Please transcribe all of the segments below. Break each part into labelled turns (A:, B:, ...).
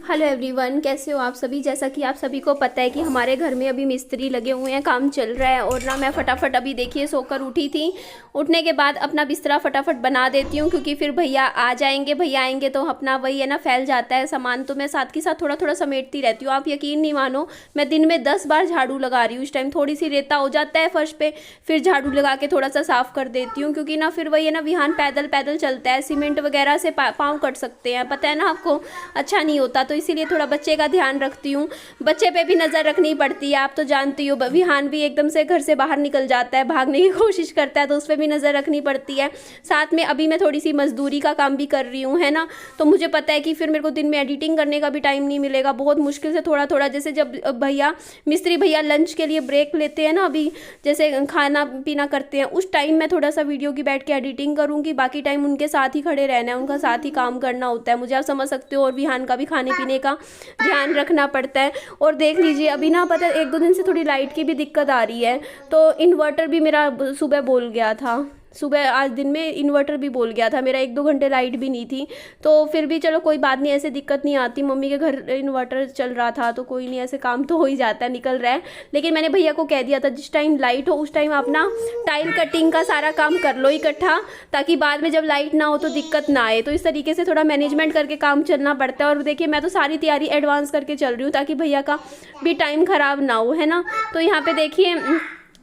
A: Hello everyone, कैसे हो आप सभी। जैसा कि आप सभी को पता है कि हमारे घर में अभी मिस्त्री लगे हुए हैं, काम चल रहा है। और ना मैं फटाफट अभी देखिए सोकर उठी थी। उठने के बाद अपना बिस्तरा फटाफट बना देती हूँ, क्योंकि फिर भैया आ जाएंगे। भैया आएंगे तो अपना वही है ना, फैल जाता है सामान, तो मैं साथ के साथ थोड़ा थोड़ा समेटती रहती हूँ। आप यकीन नहीं मानो, मैं दिन में 10 बार झाड़ू लगा रही हूँ। इस टाइम थोड़ी सी रेता हो जाता है फर्श पे, फिर झाड़ू लगा के थोड़ा सा साफ कर देती हूँ, क्योंकि ना फिर वही है ना, विहान पैदल पैदल चलता है, सीमेंट वगैरह से पाँव कट सकते हैं, पता है ना आपको, अच्छा नहीं होता। तो इसीलिए थोड़ा बच्चे का ध्यान रखती हूँ। बच्चे पे भी नज़र रखनी पड़ती है, आप तो जानती हो। विहान भी एकदम से घर से बाहर निकल जाता है, भागने की कोशिश करता है, तो उस पर भी नज़र रखनी पड़ती है। साथ में अभी मैं थोड़ी सी मजदूरी का काम भी कर रही हूँ, है ना। तो मुझे पता है कि फिर मेरे को दिन में एडिटिंग करने का भी टाइम नहीं मिलेगा, बहुत मुश्किल से थोड़ा थोड़ा। जैसे जब भैया मिस्त्री भैया लंच के लिए ब्रेक लेते हैं ना, अभी जैसे खाना पीना करते हैं, उस टाइम मैं थोड़ा सा वीडियो की बैठ के एडिटिंग करूँगी। बाकी टाइम उनके साथ ही खड़े रहना है, उनका साथ ही काम करना होता है मुझे, आप समझ सकते हो। और विहान का भी खाने पीने का ध्यान रखना पड़ता है। और देख लीजिए अभी ना, पता है 1-2 दिन से थोड़ी लाइट की भी दिक्कत आ रही है, तो इन्वर्टर भी मेरा सुबह बोल गया था। सुबह आज दिन में इन्वर्टर भी बोल गया था मेरा, 1-2 घंटे लाइट भी नहीं थी। तो फिर भी चलो कोई बात नहीं, ऐसे दिक्कत नहीं आती। मम्मी के घर इन्वर्टर चल रहा था तो कोई नहीं, ऐसे काम तो हो ही जाता है, निकल रहा है। लेकिन मैंने भैया को कह दिया था जिस टाइम लाइट हो उस टाइम अपना टाइल कटिंग का सारा काम कर लो इकट्ठा, ताकि बाद में जब लाइट ना हो तो दिक्कत ना आए। तो इस तरीके से थोड़ा मैनेजमेंट करके काम चलना पड़ता है। और देखिए मैं तो सारी तैयारी एडवांस करके चल रही हूँ, ताकि भैया का भी टाइम ख़राब ना हो, है ना। तो यहाँ पे देखिए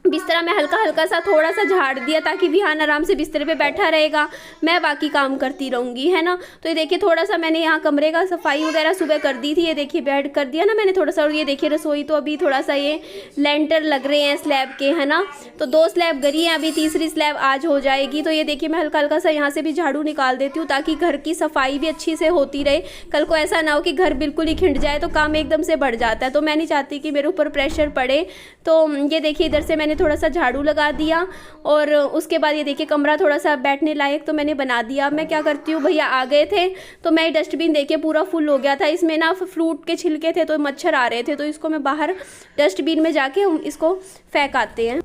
A: बिस्तरा में हल्का हल्का सा थोड़ा सा झाड़ दिया, ताकि विहान आराम से बिस्तर पे बैठा रहेगा, मैं बाकी काम करती रहूँगी, है ना। तो ये देखिए थोड़ा सा मैंने यहाँ कमरे का सफाई वगैरह सुबह कर दी थी। ये देखिए बेड कर दिया ना मैंने थोड़ा सा। और ये देखिए रसोई तो अभी थोड़ा सा ये लेंटर लग रहे हैं स्लैब के, है ना। तो 2 स्लैब गरी हैं, अभी तीसरी स्लैब आज हो जाएगी। तो ये देखिए मैं हल्का हल्का सा यहाँ से भी झाड़ू निकाल देती हूँ, ताकि घर की सफाई भी अच्छी से होती रहे। कल को ऐसा ना हो कि घर बिल्कुल ही खिंड जाए, तो काम एकदम से बढ़ जाता है। तो मैं नहीं चाहती कि मेरे ऊपर प्रेशर पड़े। तो ये देखिए इधर से मैंने थोड़ा सा झाड़ू लगा दिया। और उसके बाद ये देखिए कमरा थोड़ा सा बैठने लायक तो मैंने बना दिया। मैं क्या करती हूँ, भैया आ गए थे तो मैं डस्टबिन देखिए पूरा फुल हो गया था, इसमें ना फ्रूट के छिलके थे तो मच्छर आ रहे थे, तो इसको मैं बाहर डस्टबिन में जाके हम इसको फेंक आते हैं।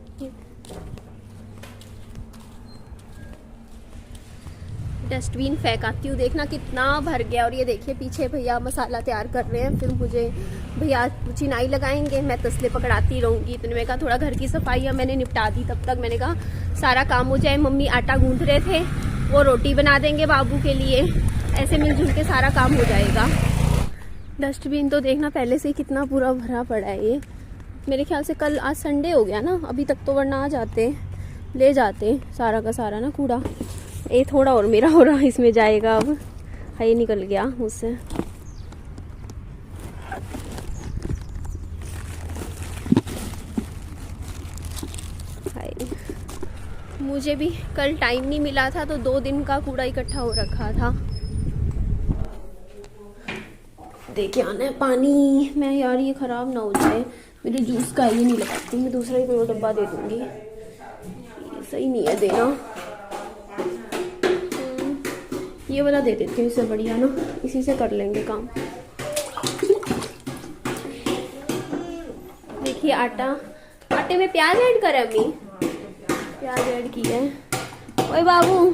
A: डस्टबिन फेंक आती हूँ, देखना कितना भर गया। और ये देखिए पीछे भैया मसाला तैयार कर रहे हैं, फिर मुझे भैया चिनाई लगाएंगे, मैं तसले पकड़ाती रहूँगी। इतने में कहा थोड़ा घर की सफाई मैंने निपटा दी, तब तक मैंने कहा सारा काम हो जाए। मम्मी आटा गूंथ रहे थे, वो रोटी बना देंगे बाबू के लिए, ऐसे मिलजुल के सारा काम हो जाएगा। डस्टबिन तो देखना पहले से ही कितना पूरा भरा पड़ा है। ये मेरे ख्याल से कल, आज संडे हो गया ना, अभी तक तो वरना आ जाते ले जाते सारा का सारा ना कूड़ा। ये थोड़ा और मेरा हो रहा इसमें जाएगा, अब ये निकल गया मुझसे। मुझे भी कल टाइम नहीं मिला था, तो 2 दिन का कूड़ा इकट्ठा हो रखा था। देखिए आना है पानी। मैं यार ये ख़राब ना हो जाए, मेरे जूस का ये नहीं लगाती, मैं दूसरा ही कोई डब्बा दे दूँगी, ये सही नहीं है देना। ये वाला दे देती हूँ, इससे बढ़िया ना, इसी से कर लेंगे काम। देखिए आटे में प्याज ऐड करें, अम्मी प्याज ऐड की है। ओए बाबू,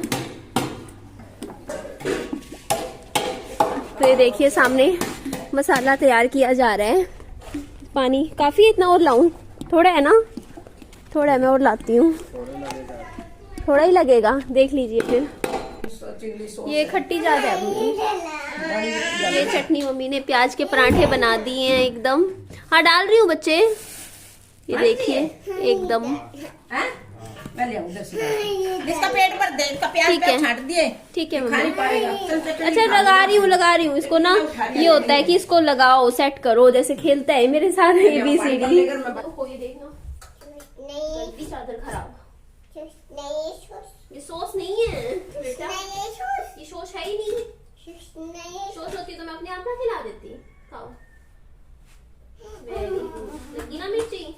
A: तो ये देखिए सामने मसाला तैयार किया जा रहा है। पानी काफ़ी है, इतना और लाऊं? थोड़ा है ना, थोड़ा है, मैं और लाती हूँ। थोड़ा ही लगेगा, देख लीजिए फिर। ये खट्टी ज्यादा है अम्मी। ये चटनी मम्मी ने प्याज के पराठे बना दिए हैं एकदम। हाँ डाल रही हूँ बच्चे, ये देखिए एकदम।
B: इसका पेट भर दे, इसका प्याज छांट दिए।
A: ठीक है मम्मी। अच्छा लगा रही हूँ इसको ना। ये होता है कि इसको लगाओ, सेट करो, जैसे खेलता है मेरे साथ ABCD। ये देखना चादर खराब। ये सॉस नहीं है बेटा, ये सॉस है ही नहीं। सॉस होती तो मैं अपने आप ना खिला देती। खाओ, लगी ना मिर्ची।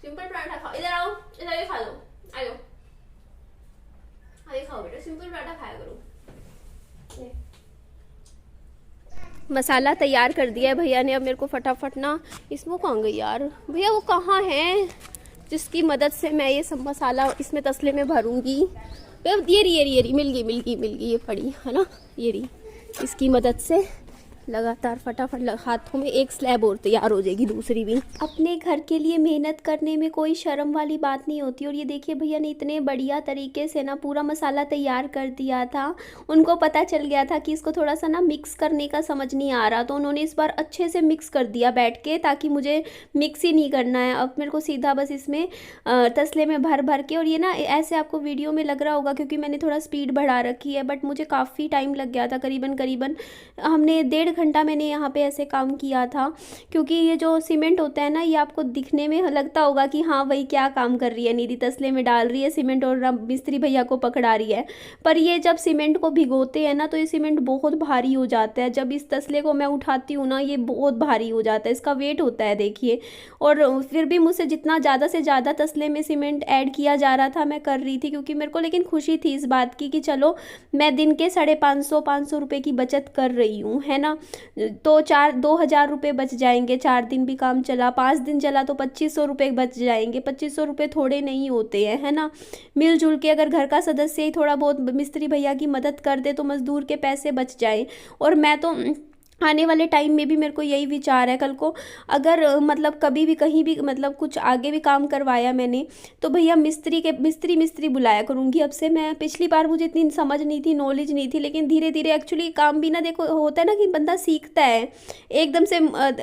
A: सिंपल पराठा खाओ, इधर आओ, इधर ये खा लो, आयो, ये खाओ बेटा, सिंपल पराठा खाया करो। मसाला तैयार कर दिया है भैया ने। अब मेरे को फटाफट ना, इसमें कहाँ गई यार भैया, वो कहाँ है, जिसकी मदद से मैं ये सब मसाला इसमें तसले में भरूंगी। ये रही मिल गई ये पड़ी है ना, ये रही। इसकी मदद से लगातार फटाफट हाथों में एक स्लैब और तैयार हो जाएगी, दूसरी भी। अपने घर के लिए मेहनत करने में कोई शर्म वाली बात नहीं होती। और ये देखिए भैया ने इतने बढ़िया तरीके से ना पूरा मसाला तैयार कर दिया था। उनको पता चल गया था कि इसको थोड़ा सा ना मिक्स करने का समझ नहीं आ रहा, तो उन्होंने इस बार अच्छे से मिक्स कर दिया बैठ के, ताकि मुझे मिक्स ही नहीं करना है। अब मेरे को सीधा बस इसमें तसले में भर भर के, और ये ना ऐसे आपको वीडियो में लग रहा होगा क्योंकि मैंने थोड़ा स्पीड बढ़ा रखी है, बट मुझे काफ़ी टाइम लग गया था। करीबन हमने 1.5 घंटा मैंने यहाँ पे ऐसे काम किया था। क्योंकि ये जो सीमेंट होता है ना, ये आपको दिखने में लगता होगा कि हाँ वही क्या काम कर रही है, निधि तसले में डाल रही है सीमेंट और मिस्त्री भैया को पकड़ा रही है। पर ये जब सीमेंट को भिगोते हैं ना, तो ये सीमेंट बहुत भारी हो जाता है। जब इस तसले को मैं उठाती हूँ ना, ये बहुत भारी हो जाता है, इसका वेट होता है देखिए। और फिर भी मुझसे जितना ज़्यादा से ज़्यादा तसले में सीमेंट ऐड किया जा रहा था मैं कर रही थी, क्योंकि मेरे को लेकिन खुशी थी इस बात की कि चलो मैं दिन के 550 रुपये की बचत कर रही हूँ, है ना। तो 2,000 रुपये बच जाएंगे। 4 दिन भी काम चला, 5 दिन चला तो 2,500 रुपये बच जाएंगे। 2,500 रुपये थोड़े नहीं होते हैं, है ना। मिलजुल के अगर घर का सदस्य ही थोड़ा बहुत मिस्त्री भैया की मदद कर दे तो मजदूर के पैसे बच जाए। और मैं तो आने वाले टाइम में भी मेरे को यही विचार है, कल को अगर मतलब कभी भी कहीं भी मतलब कुछ आगे भी काम करवाया मैंने, तो भैया मिस्त्री बुलाया करूँगी अब से मैं। पिछली बार मुझे इतनी समझ नहीं थी, नॉलेज नहीं थी, लेकिन धीरे धीरे एक्चुअली काम भी ना देखो होता है ना कि बंदा सीखता है, एकदम से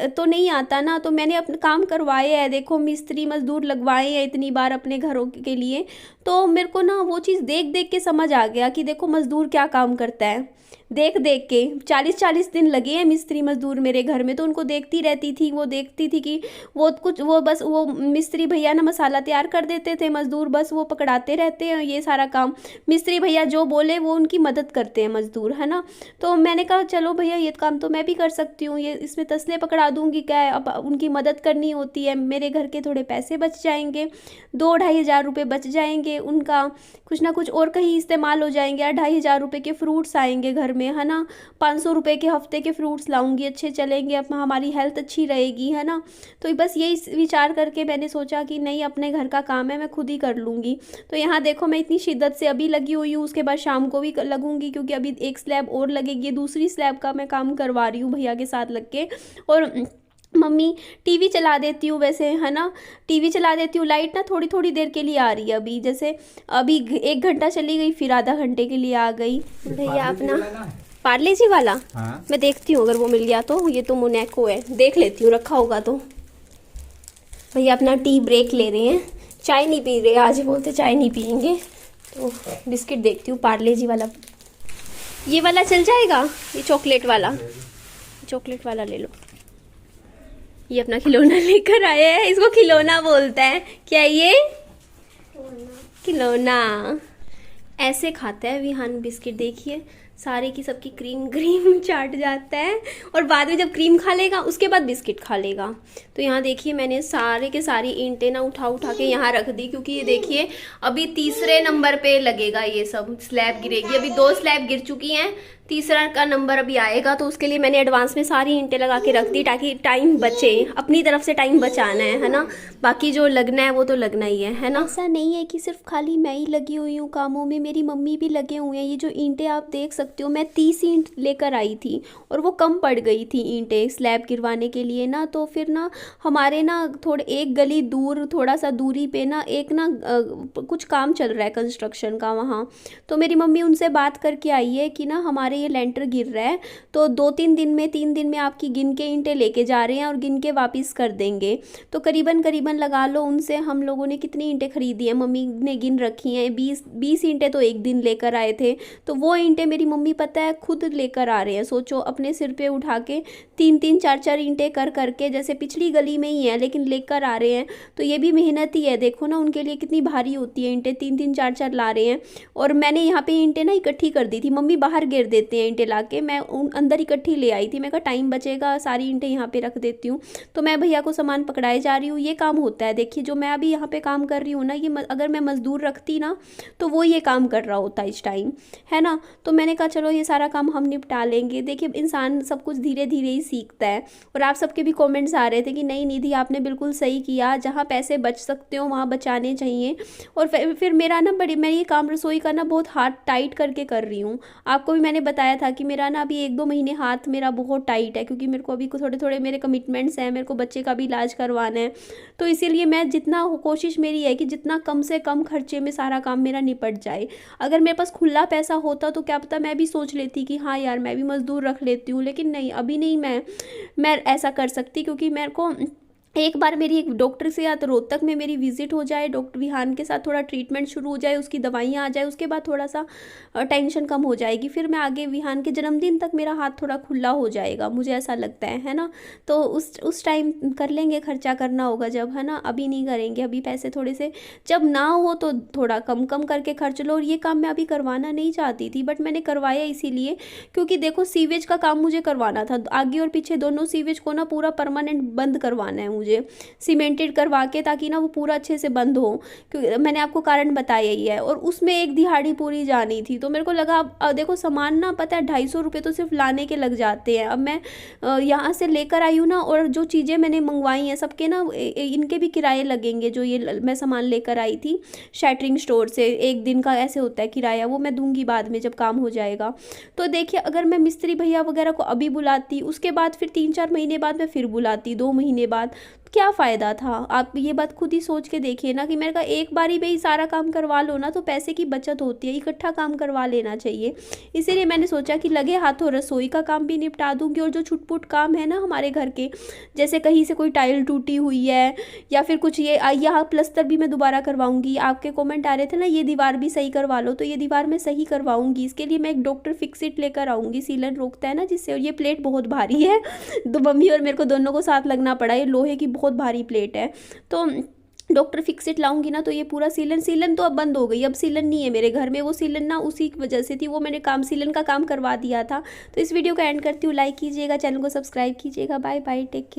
A: तो नहीं आता ना। तो मैंने अपने काम करवाए हैं, देखो मिस्त्री मजदूर लगवाए हैं इतनी बार अपने घरों के लिए। तो मेरे को ना वो चीज़ देख देख के समझ आ गया कि देखो मजदूर क्या काम करता है। देख देख के 40-40 दिन लगे हैं मिस्त्री मजदूर मेरे घर में, तो उनको देखती रहती थी। वो देखती थी कि वो मिस्त्री भैया ना मसाला तैयार कर देते थे, मजदूर बस वो पकड़ाते रहते हैं ये सारा काम। मिस्त्री भैया जो बोले वो उनकी मदद करते हैं मजदूर, है ना। तो मैंने कहा चलो भैया ये काम तो मैं भी कर सकती हूँ, ये इसमें तसले पकड़ा दूंगी, क्या है अब उनकी मदद करनी होती है। मेरे घर के थोड़े पैसे बच जाएंगे, 2-2,500 रुपये बच जाएंगे, उनका कुछ ना कुछ और कहीं इस्तेमाल हो जाएंगे। 2,500 रुपये के फ्रूट्स आएंगे घर में, है ना। 500 रुपये के हफ्ते के फ्रूट्स लाऊंगी, अच्छे चलेंगे, अब हमारी हेल्थ अच्छी रहेगी, है ना। तो बस यही विचार करके मैंने सोचा कि नहीं अपने घर का काम है मैं खुद ही कर लूँगी। तो यहाँ देखो मैं इतनी शिद्दत से अभी लगी हुई हूँ, उसके बाद शाम को भी लगूंगी, क्योंकि अभी एक स्लैब और लगेगी। दूसरी स्लैब का मैं काम करवा रही हूँ भैया के साथ लग के। और मम्मी टीवी चला देती हूँ वैसे, है ना, टीवी चला देती हूँ। लाइट ना थोड़ी थोड़ी देर के लिए आ रही है, अभी जैसे अभी 1 घंटा चली गई, फिर आधा घंटे के लिए आ गई। भैया अपना पार्ले जी वाला हाँ? मैं देखती हूँ अगर वो मिल गया तो। ये तो मोनैको है, देख लेती हूँ रखा होगा तो। भैया अपना टी ब्रेक ले रहे हैं, चाय नहीं पी रहे आज, बोलते चाय नहीं पियेंगे। तो बिस्किट देखती हूँ पार्ले जी वाला, ये वाला चल जाएगा, ये चॉकलेट वाला ले लो। ये अपना खिलौना लेकर आया है, इसको खिलौना बोलता है। क्या ये खिलौना ऐसे खाता है विहान बिस्किट, देखिए सारे की सबकी क्रीम चाट जाता है, और बाद में जब क्रीम खा लेगा उसके बाद बिस्किट खा लेगा। तो यहाँ देखिए मैंने सारे के सारी ईंटें ना उठा के यहाँ रख दी, क्योंकि ये देखिए अभी 3रे नंबर पे लगेगा, ये सब स्लैब गिरेगी। अभी 2 स्लैब गिर चुकी हैं, 3रा का नंबर अभी आएगा। तो उसके लिए मैंने एडवांस में सारी ईंटें लगा के रख दी, ताकि टाइम बचे, अपनी तरफ से टाइम बचाना है ना। बाकी जो लगना है वो तो लगना ही है ना। ऐसा नहीं है कि सिर्फ खाली मैं ही लगी हुई हूँ कामों में, मेरी मम्मी भी लगे हुए हैं। ये जो ईंटें आप देख सकते हो, मैं 30 ईंट लेकर आई थी और वो कम पड़ गई थी ईंटें स्लैब गिरवाने के लिए ना। तो फिर ना हमारे ना थोड़े एक गली दूर, थोड़ा सा दूरी पे ना एक ना कुछ काम चल रहा है कंस्ट्रक्शन का वहाँ। तो मेरी मम्मी उनसे बात करके आई है कि ना हमारे ये लेंटर गिर रहा है, तो 3 दिन में आपकी गिन के ईंटें लेके जा रहे हैं और गिन के वापस कर देंगे। तो करीबन लगा लो उनसे हम लोगों ने कितनी ईंटें खरीदी है, मम्मी ने गिन रखी हैं, 20 ईंटें तो एक दिन लेकर आए थे। तो वो ईंटें मेरी मम्मी पता है खुद लेकर आ रहे हैं। सोचो अपने सिर पे उठा के 3-3 4-4 ईंटें कर करके, जैसे पिछली गली में ही है लेकिन लेकर आ रहे हैं। तो ये भी मेहनत ही है, देखो ना उनके लिए कितनी भारी होती है ईंटें, 3-3 4-4 ला रहे हैं। और मैंने यहाँ पे ईंटें ना इकट्ठी कर दी थी, मम्मी बाहर गिर देते हैं ईंटें ला के, मैं अंदर इकट्ठी ले आई थी। मैं कहा टाइम बचेगा, सारी ईंटें यहाँ पे रख देती हूँ। तो मैं भैया को सामान पकड़ाए जा रही हूँ, ये काम होता है। देखिए जो मैं अभी यहाँ पे काम कर रही हूँ ना, ये अगर मैं मजदूर रखती ना तो वो ये काम कर रहा होता इस टाइम, है ना। तो मैंने कहा चलो ये सारा काम हम निपटा लेंगे। देखिए इंसान सब कुछ धीरे धीरे ही सीखता है। और आप सबके भी कमेंट्स आ रहे थे कि नहीं निधि आपने बिल्कुल सही किया, जहाँ पैसे बच सकते हो वहाँ बचाने चाहिए। और फिर मेरा ना मैं ये काम रसोई का ना बहुत हाथ टाइट करके कर रही हूँ। आपको भी मैंने बताया था कि मेरा ना अभी 1-2 महीने हाथ मेरा बहुत टाइट है, क्योंकि मेरे को अभी थोड़े थोड़े मेरे कमिटमेंट्स हैं, मेरे को बच्चे का भी इलाज करवाना है। तो इसीलिए मैं जितना कोशिश मेरी है कि जितना कम से कम खर्चे में सारा काम मेरा निपट जाए। अगर मेरे पास खुला पैसा होता तो क्या पता मैं भी सोच लेती कि हाँ यार मैं भी मज़दूर रख लेती हूँ, लेकिन नहीं, अभी नहीं मैं ऐसा कर सकती, क्योंकि मेरे को एक बार मेरी एक डॉक्टर से या तो रोहतक में मेरी विजिट हो जाए, डॉक्टर विहान के साथ थोड़ा ट्रीटमेंट शुरू हो जाए, उसकी दवाइयाँ आ जाए, उसके बाद थोड़ा सा टेंशन कम हो जाएगी। फिर मैं आगे विहान के जन्मदिन तक मेरा हाथ थोड़ा खुला हो जाएगा, मुझे ऐसा लगता है ना। तो उस टाइम कर लेंगे, खर्चा करना होगा जब, है ना, अभी नहीं करेंगे। अभी पैसे थोड़े से जब ना हो तो थोड़ा कम कम करके खर्च लो। और ये काम मैं अभी करवाना नहीं चाहती थी, बट मैंने करवाया इसीलिए क्योंकि देखो सीवेज का काम मुझे करवाना था, आगे और पीछे दोनों सीवेज को ना पूरा परमानेंट बंद करवाना है मुझे, सीमेंटेड करवा के, ताकि ना वो पूरा अच्छे से बंद हो। क्योंकि मैंने आपको कारण बताया ही है। और उसमें एक दिहाड़ी पूरी जानी थी, तो मेरे को लगा अब देखो सामान ना पता है 250 रुपये तो सिर्फ लाने के लग जाते हैं। अब मैं यहाँ से लेकर आई हूँ ना, और जो चीज़ें मैंने मंगवाई हैं सबके ना इनके भी किराए लगेंगे। जो ये मैं सामान लेकर आई थी शैटरिंग स्टोर से, 1 दिन का ऐसे होता है किराया, वो मैं दूंगी बाद में जब काम हो जाएगा। तो देखिए अगर मैं मिस्त्री भैया वगैरह को अभी बुलाती, उसके बाद फिर 3-4 महीने बाद मैं फिर बुलाती, 2 महीने बाद, क्या फ़ायदा था। आप ये बात खुद ही सोच के देखिए ना कि मेरे का एक बारी में ही सारा काम करवा लो ना तो पैसे की बचत होती है, इकट्ठा काम करवा लेना चाहिए। इसीलिए मैंने सोचा कि लगे हाथों रसोई का काम भी निपटा दूंगी, और जो छुटपुट काम है ना हमारे घर के, जैसे कहीं से कोई टाइल टूटी हुई है या फिर कुछ ये यहाँ प्लस्तर भी मैं दोबारा करवाऊंगी। आपके कमेंट आ रहे थे ना ये दीवार भी सही करवा लो, तो ये दीवार मैं सही करवाऊंगी। इसके लिए मैं एक डॉक्टर फिक्सिट लेकर आऊँगी, सीलन रोकता है ना जिससे। और ये प्लेट बहुत भारी है, तो मम्मी और मेरे को दोनों को साथ लगना पड़ा, ये लोहे की बहुत भारी प्लेट है। तो डॉक्टर फिक्सिट लाऊंगी ना तो ये पूरा सीलन तो अब बंद हो गई, अब सीलन नहीं है मेरे घर में। वो सीलन ना उसी की वजह से थी, वो मैंने सीलन का काम करवा दिया था। तो इस वीडियो को एंड करती हूँ, लाइक कीजिएगा, चैनल को सब्सक्राइब कीजिएगा। Bye bye, take care.